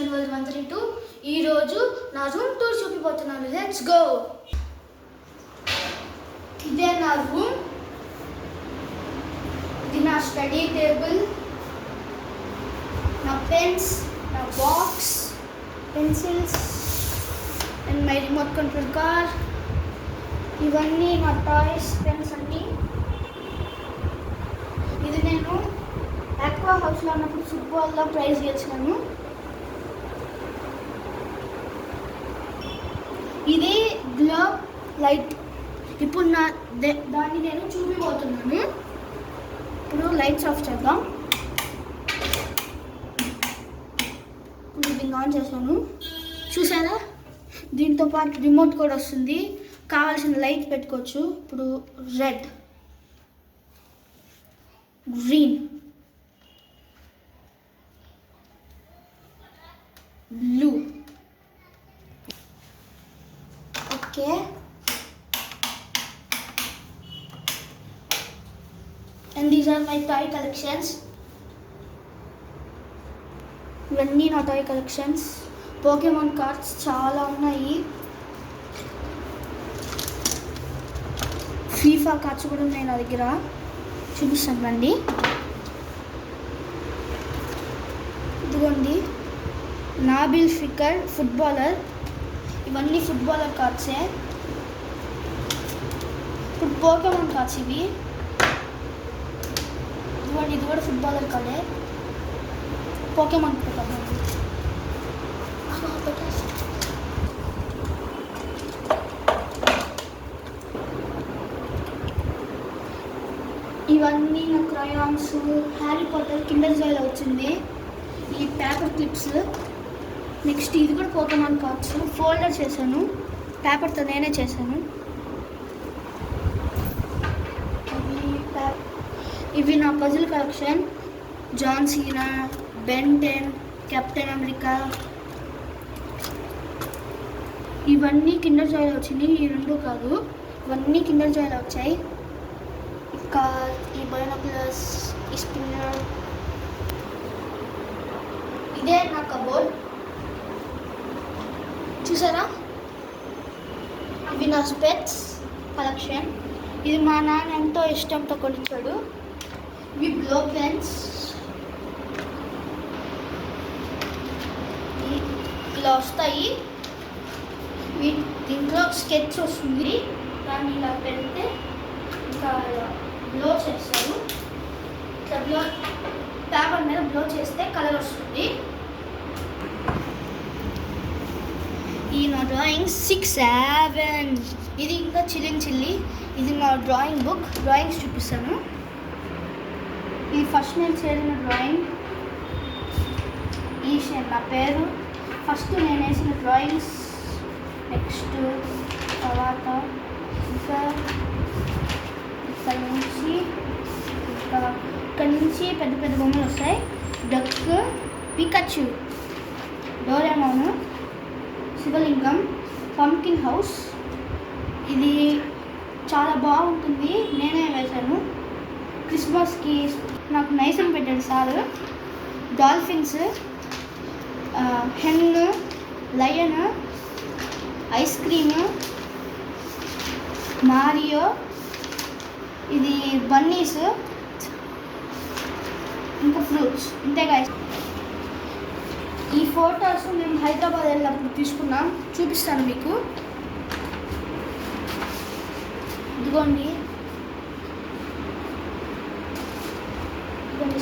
Fashion World 132. ఈ రోజు నా రూమ్ టూర్ చూపిపోతున్నాను. Let's go. ఇదే నా రూమ్. ఇది నా స్టడీ టేబుల్, నా పెన్స్, నా box, pencils and my remote control car. ఇవన్నీ నా టాయ్స్, పెన్స్ అన్నీ. ఇది నేను ఆక్వా హౌస్లో ఉన్నప్పుడు ఫుట్బాల్లో ప్రైజ్ గెలిచినాను. ఇది గ్లోబ్ లైట్. ఇప్పుడు దాన్ని నేను చూపిపోతున్నాను. ఇప్పుడు లైట్స్ ఆఫ్ చేద్దాం. ఇప్పుడు ఇది ఆన్ చేశాను. చూసారా, దీంతో పాటు రిమోట్ కూడా వస్తుంది. కావాల్సిన లైట్ పెట్టుకోవచ్చు. ఇప్పుడు red, green, blue. Okay. And these are my toy collections. ఇవన్నీ నా టాయ్ కలెక్షన్స్. పోకెమాన్ కార్డ్స్ చాలా ఉన్నాయి. ఫీఫా కార్డ్స్ కూడా ఉన్నాయి నా దగ్గర. చూపిస్తాను రండి. ఇదిగోండి, నాబిల్ ఫికర్ ఫుట్బాలర్. ఇవన్నీ ఫుట్బాలర్ కార్డ్సే. ఇప్పుడు పోకెమాన్ కార్డ్స్ ఇవి. ఇదిగోండి, ఇది కూడా ఫుట్బాలర్ కార్డే. Pokemon card. ఇవన్నీ నా క్రయాన్స్. హ్యారీ పాటర్ కిండర్ జాయ్లో వచ్చింది. ఈ పేపర్ క్లిప్స్. నెక్స్ట్ ఇది కూడా పోకెమాన్ కార్డ్స్. ఫోల్డర్ చేశాను, పేపర్తో నేనే చేశాను. ఇవి నా puzzle collection. John Cena, Ben 10, captain America. ఇవన్నీ కిండర్ జాయ్లో వచ్చినాయి. ఈ రెండు కాదు, ఇవన్నీ కిండర్ జాయ్లో వచ్చాయి. ఇంకా ఈ బైనాక్యులర్స్, ఈ స్పిన్నర్. ఇదే నా కబోర్డ్. చూసారా, ఇవి నా స్పెట్స్ కలెక్షన్. ఇది మా నాన్న ఎంతో ఇష్టంతో కొనిచ్చాడు. ఇవి బ్లో పెన్స్. ఇలా వస్తాయి. దీంట్లో స్కెచ్ వస్తుంది. దాన్ని ఇలా పెడితే ఇంకా బ్లో చేస్తారు. ఇట్లా బ్లో పేపర్ మీద బ్లో చేస్తే కలర్ వస్తుంది. ఈ నా డ్రాయింగ్ 6-7. ఇది ఇంకా చిల్లి. ఇది నా డ్రాయింగ్ బుక్. డ్రాయింగ్స్ చూపిస్తాను. ఇది ఫస్ట్ నేను చేసిన డ్రాయింగ్. ఈషన్ నా పేరు. ఫస్ట్ నేను వేసిన డ్రాయింగ్స్. నెక్స్ట్ తర్వాత ఇంకా ఇక్కడ నుంచి పెద్ద పెద్ద బొమ్మలు వస్తాయి. డక్, పికాచు, డోరేమోన్, శివలింగం, పంకిన్ హౌస్. ఇది చాలా బాగుంటుంది, నేనే వేశాను. క్రిస్మస్కి నాకు నైసం పెట్టాడు sir. Dolphins, hen, lion, ice cream, Mario. ఇది బన్నీస్, ఇంకా ఫ్రూట్స్. ఇంతే గాయ్స్. ఈ ఫోటోస్ మేము హైదరాబాద్ వెళ్ళినప్పుడు తీసుకున్నాం. చూపిస్తాను మీకు. ఇదిగోండి,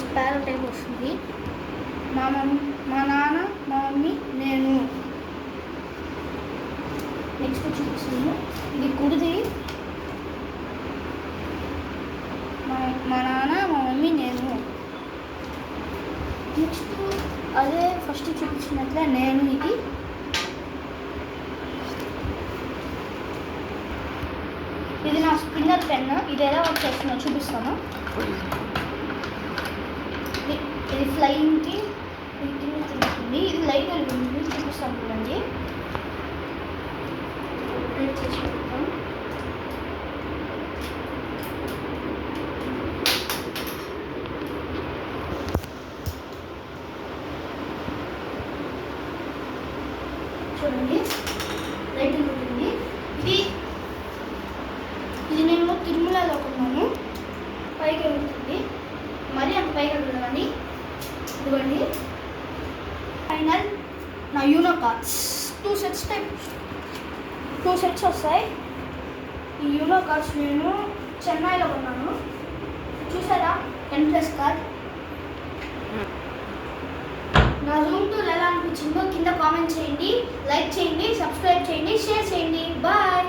స్పారో టైప్ వస్తుంది. మా నాన్న, మా మమ్మీ, నేను. నెక్స్ట్ చూపిస్తాను. ఇది కుడిది. మా నాన్న, మా మమ్మీ, నేను. నెక్స్ట్ అదే ఫస్ట్ చూపించినట్లే నేను. ఇది నా స్పిన్నర్ పెన్. ఇది ఎలా వర్క్ చేస్తుందో చూపిస్తాను. ఇది ఫ్లయింగ్కి తిరుగుతుంది. ఇది లైట్ వెలుగుతుంది. చూపిస్తాను చూడండి. చూడండి లైట్ ఉంటుంది. ఇది నేను తిరుమలలో కొన్నాను. పైకి ఉంటుంది, మరీ అంత పైకి ఉంటుంది కానీ ఇదిగోండి. ఫైనల్ నా యూనో కార్డ్స్ 2 సెట్స్ వస్తాయి. ఈ యూనో కార్డ్స్ నేను చెన్నైలో కొన్నాను. చూసారా 10+ కార్డ్. నా జూమ్ టూల్ ఎలా అనిపించిందో కింద కామెంట్ చేయండి, లైక్ చేయండి, సబ్స్క్రైబ్ చేయండి, షేర్ చేయండి. బాయ్.